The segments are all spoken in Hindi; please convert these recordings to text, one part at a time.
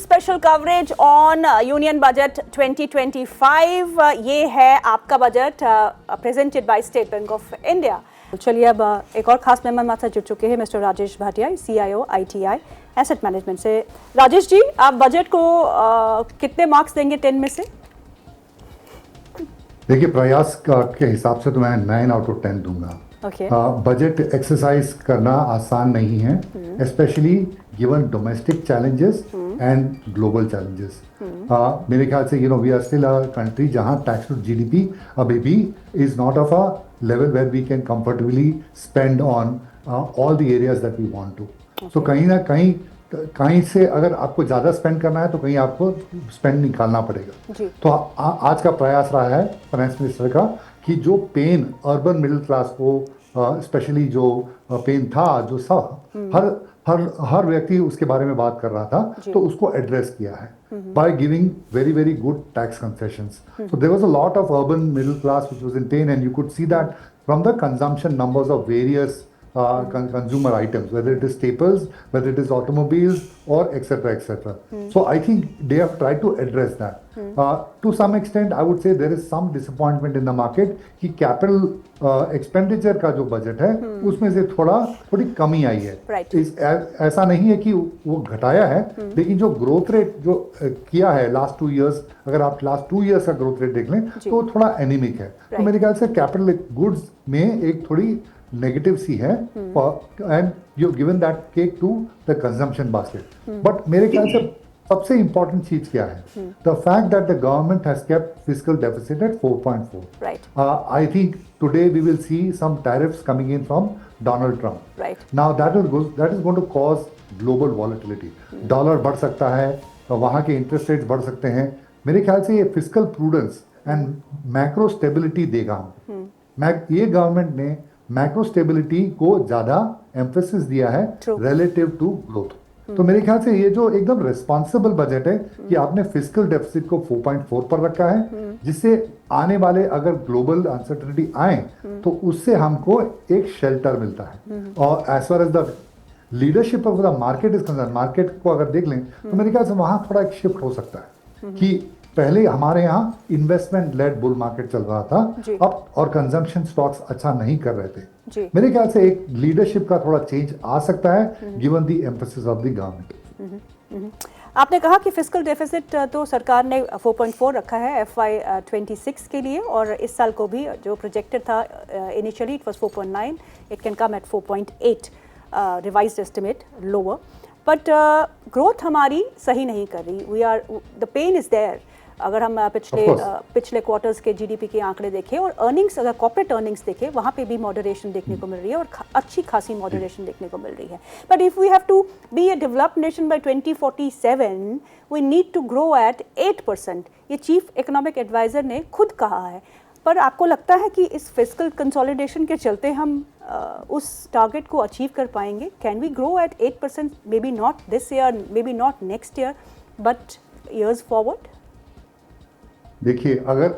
Special coverage on union budget 2025। ये है आपका budget presented by state bank of India. चलिए अब एक और खास मेहमान हमारे साथ जुड़ चुके हैं mister Rajesh Bhatia, CIO ITI asset management से। राजेश जी, आप बजट को कितने मार्क्स देंगे 10 में से? देखिए, प्रयास के हिसाब से तो मैं 9/10 दूंगा। बजट एक्सरसाइज करना आसान नहीं है, specially given domestic challenges and global challenges. मेरे ख्याल से we are still a country जहां टैक्स टू GDP अभी भी is not of a level where we can comfortably spend on all the areas that we want to. So कहीं ना कहीं से अगर आपको ज़्यादा स्पेंड करना है तो कहीं आपको स्पेंड निकालना पड़ेगा। तो आज का प्रयास रहा है फाइनेंस मिनिस्टर का कि जो पेन अर्बन मिडिल क्लास को स्पेशली जो पेन था, जो हर व्यक्ति उसके बारे में बात कर रहा था, तो उसको एड्रेस किया है by giving very very good tax concessions. So there was a lot of urban middle class which was in pain and you could see that from the consumption numbers of various consumer items, whether it is staples, whether it is automobiles, or etc. etc. So I think they have tried to address that. To some extent, I would say there is some disappointment in the market कि capital expenditure का जो बजट है उसमें से थोड़ी कमी आई है। ऐसा नहीं है कि वो घटाया है, लेकिन जो ग्रोथ रेट जो किया है लास्ट 2 इयर्स, अगर आप लास्ट 2 इयर्स का ग्रोथ रेट देख लें तो थोड़ा एनीमिक है। तो मेरे ख्याल से कैपिटल गुड्स में एक थोड़ी नेगेटिव सी है, and you given that cake to the consumption basket. But मेरे ख्याल से सबसे इंपॉर्टेंट चीज क्या है? The fact that the government has kept fiscal deficit at 4.4। I think today we will see some tariffs coming in from Donald Trump. Now that is going to cause global volatility. Dollar बढ़ सकता है, वहां के इंटरेस्ट रेट्स बढ़ सकते हैं। मेरे ख्याल से ये fiscal prudence and macro stability देगा हमको। ये गवर्नमेंट ने मैक्रो स्टेबिलिटी को ज्यादा एम्फेसिस दिया है रिलेटिव टू ग्रोथ। तो मेरे ख्याल से ये जो एकदम रिस्पॉन्सिबल बजट है कि आपने फिस्कल डेफिसिट को 4.4 पर रखा है, जिससे आने वाले अगर ग्लोबल अनसर्टेनिटी आए तो उससे हमको एक शेल्टर मिलता है। और as far as the leadership of the market is concern, market को अगर देख लें तो मेरे ख्याल से वहां थोड़ा एक शिफ्ट हो सकता है कि पहले हमारे यहाँ इन्वेस्टमेंट लेड बुल मार्केट चल रहा था, अब और कंजम्पशन स्टॉक्स अच्छा नहीं कर रहे थे। मेरे ख्याल से एक लीडरशिप का थोड़ा चेंज आ सकता है given the emphasis of the government. आपने कहा कि फिस्कल डेफिसिट तो सरकार ने 4.4 रखा है FY 26 के लिए, और इस साल को भी जो प्रोजेक्टेड था initially it was 4.9, it can come at 4.8, revised estimate lower. But growth हमारी सही नहीं कर रही। We are the pain is there. अगर हम पिछले क्वार्टर्स के GDP के आंकड़े देखें और अर्निंग्स, अगर कॉर्पोरेट अर्निंग्स देखें, वहाँ पे भी मॉडरेशन देखने को मिल रही है और अच्छी खासी मॉडरेशन देखने को मिल रही है। But if we have to be a developed nation by 2047 we need to grow at 8%। ये चीफ इकोनॉमिक एडवाइजर ने खुद कहा है। पर आपको लगता है कि इस फिस्कल कंसोलिडेशन के चलते हम उस टारगेट को अचीव कर पाएंगे? Can we grow at 8%? Maybe not this year, maybe not next year, but years forward. देखिए, अगर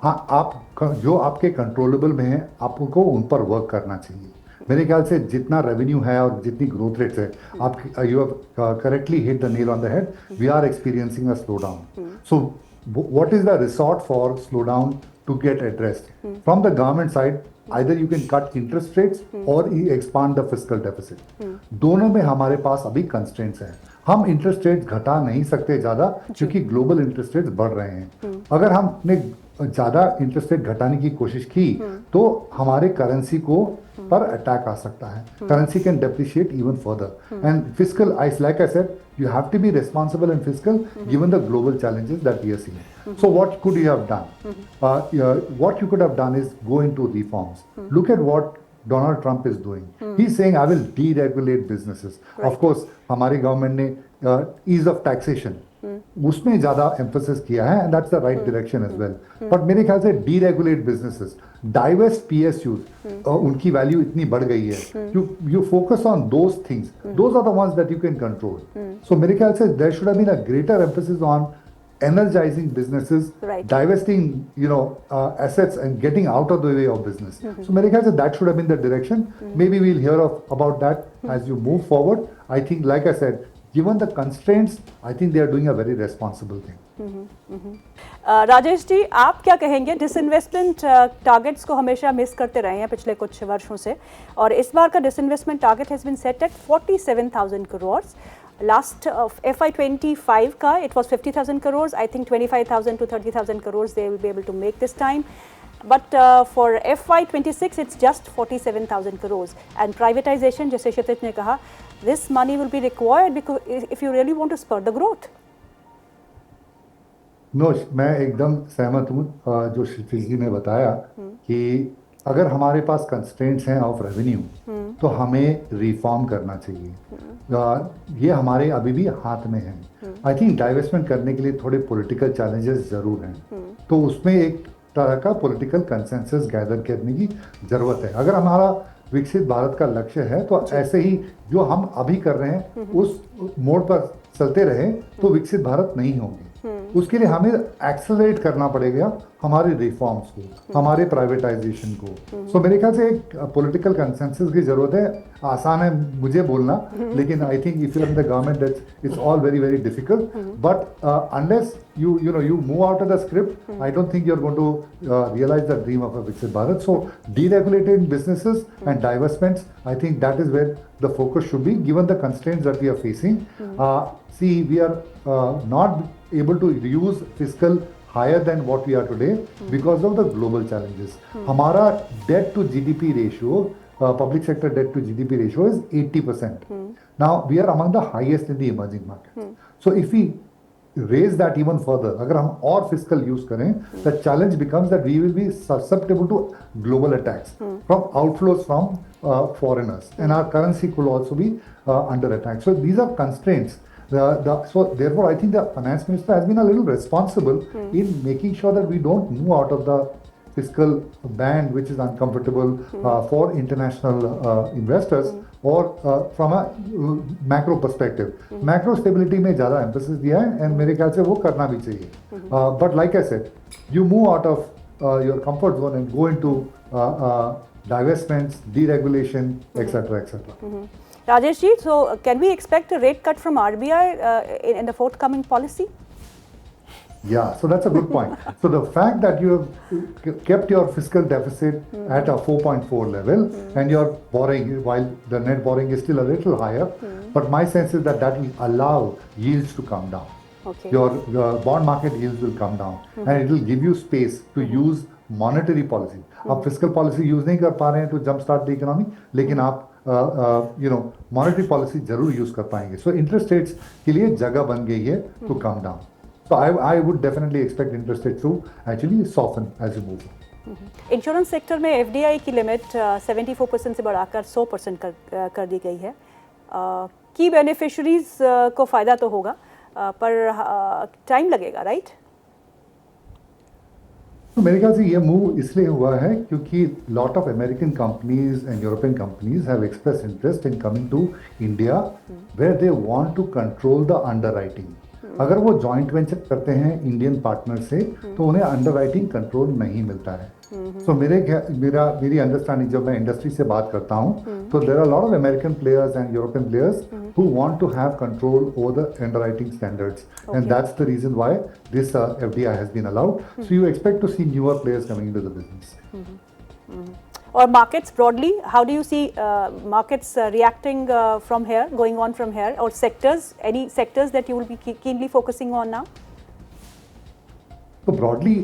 आप जो आपके कंट्रोलेबल में है आपको उन पर वर्क करना चाहिए। मेरे ख्याल से जितना रेवेन्यू है और जितनी ग्रोथ रेट्स है, आप you have correctly hit the nail on the head, we are experiencing a slowdown. So what is the resort for slowdown to get addressed from the government side? Either you can cut interest rates or expand the fiscal deficit. दोनों में हमारे पास अभी constraints हैं। हम इंटरेस्ट रेट घटा नहीं सकते ज्यादा, क्योंकि ग्लोबल इंटरेस्ट रेट बढ़ रहे हैं। अगर हमने ज्यादा इंटरेस्ट रेट घटाने की कोशिश की तो हमारे करेंसी को पर अटैक आ सकता है। Currency can depreciate even further, and fiscal like I said, you have to be responsible in fiscal given the global challenges that we are seeing. So what could you have done? What you could have done is go into reforms. Look at what Donald Trump is doing. He's saying I will deregulate businesses. Of course, हमारी गवर्नमेंट ने ease of taxation उसमें ज्यादा एम्फोसिस किया है, and that's the right direction as well. But मेरे ख्याल से डीरेगुलेट बिजनेसेस, डाइवेस्ट PSUs, उनकी वैल्यू इतनी बढ़ गई है, you focus on those things, those are the ones that you can control. So मेरे ख्याल से there should have been a greater emphasis on energizing businesses, divesting assets and getting out of the way of business. So मेरे ख्याल से that should have been the direction. Maybe we'll hear about that as you move forward. I think, like I said, given the constraints, I think they are doing a very responsible thing. Rajesh ji, आप क्या कहेंगे? डिसइन्वेस्टमेंट टारगेट्स को हमेशा मिस करते रहे हैं पिछले कुछ वर्षों से, और इस बार का disinvestment target has been set at 47,000 crore. Last FY25 का it was 50,000 crore. I think 25,000 to 30,000 crore they will be able to make this time. But for FY26, it's just 47,000 crores. And privatization, जैसे क्षितिज ने कहा, this money will be required because if you really want to spur the growth. No, मैं एकदम सहमत हूँ जो क्षितिज जी ने बताया कि अगर हमारे पास कंस्ट्रेंट्स हैं ऑफ रेवेन्यू तो हमें रिफॉर्म करना चाहिए. ये हमारे अभी भी हाथ में है. आई थिंक डाइवेस्टमेंट करने के लिए थोड़े पॉलिटिकल चैलेंजेस जरूर हैं, तो उसमें एक तरह का पॉलिटिकल कंसेंसस गैदर करने की जरूरत है. अगर हमारा विकसित भारत का लक्ष्य है तो ऐसे ही जो हम अभी कर रहे हैं उस मोड़ पर चलते रहे तो विकसित भारत नहीं होंगे. उसके लिए हमें एक्सेलरेट करना पड़ेगा हमारे रिफॉर्म्स को, हमारे प्राइवेटाइजेशन को. सो मेरे ख्याल से एक पॉलिटिकल कंसेंसस की जरूरत है. आसान है मुझे बोलना, लेकिन I think if you are in the government it's all very very difficult. But unless you move out of the script, I don't think you're going to realize the dream of a Viksit Bharat. So deregulating businesses and divestments, I think that is where the focus should be given the constraints that we are facing. See, we are not able to use fiscal higher than what we are today because of the global challenges. हमारा debt to GDP ratio, public sector debt to GDP ratio is 80%. Now we are among the highest in the emerging markets. So if we raise that even further, अगर हम और fiscal use करें, the challenge becomes that we will be susceptible to global attacks from outflows from foreigners, and our currency could also be under attack. So these are constraints. So therefore, I think the finance minister has been a little responsible in making sure that we don't move out of the fiscal band, which is uncomfortable for international investors, or from a macro perspective. Macro stability में ज़्यादा emphasis दिया है, and मेरे ख्याल से वो करना भी चाहिए. But like I said, you move out of your comfort zone and go into divestments, deregulation, etc., etc. Rajesh ji, so can we expect a rate cut from RBI in the forthcoming policy? Yeah, so that's a good point. So the fact that you have kept your fiscal deficit at a 4.4 level and your borrowing, while the net borrowing is still a little higher, but my sense is that that will allow yields to come down. Okay. Your bond market yields will come down, and it will give you space to use monetary policy. आप fiscal policy use नहीं कर पा रहे हैं to jumpstart the economy, लेकिन आप monetary policy जरूर use कर पाएंगे. So interest rates के लिए जगह बन गई है to come down. So I would definitely expect interest rates to actually soften as you move on. Insurance sector में FDI की लिमिट 74% से बढ़ाकर 100% कर दी गई है. की बेनिफिशरीज को फ़ायदा तो होगा, पर टाइम लगेगा, राइट? तो मेरे ख्याल से ये मूव इसलिए हुआ है क्योंकि lot of American companies and European companies have express interest in coming to India where they want to control the underwriting. अगर वो जॉइंट वेंचर करते हैं इंडियन पार्टनर से तो उन्हें अंडरराइटिंग कंट्रोल नहीं मिलता है. सो मेरी अंडरस्टैंडिंग, जब मैं इंडस्ट्री से बात करता हूँ तो there are lot of American players and European players who want to have control over the underwriting standards, and that's the reason why this FDI has been allowed. So you expect to see newer players coming into the business. Or markets broadly, how do you see markets reacting from here, going on from here, or sectors, any sectors that you will be keenly focusing on now? So broadly,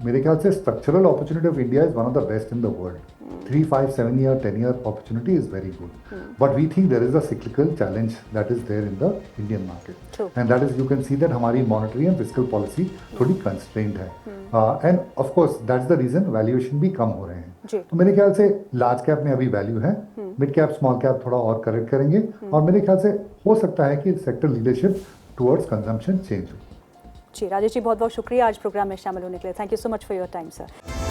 मेरे ख्याल से structural opportunity of India is one of the best in the world. 3, 5, 7 year, 10 year opportunity is very good. But we think there is a cyclical challenge that is there in the Indian market. True. And that is, you can see that हमारी monetary and fiscal policy थोड़ी constrained है. And of course, that's the reason valuation भी कम हो रहे हैं. तो मेरे ख्याल से large cap में अभी value है, mid cap, small cap थोड़ा और correct करेंगे, और मेरे ख्याल से हो सकता है कि sector leadership towards consumption change हो. जी, राजेश जी, बहुत बहुत शुक्रिया आज प्रोग्राम में शामिल होने के लिए. Thank you so much for your time, sir.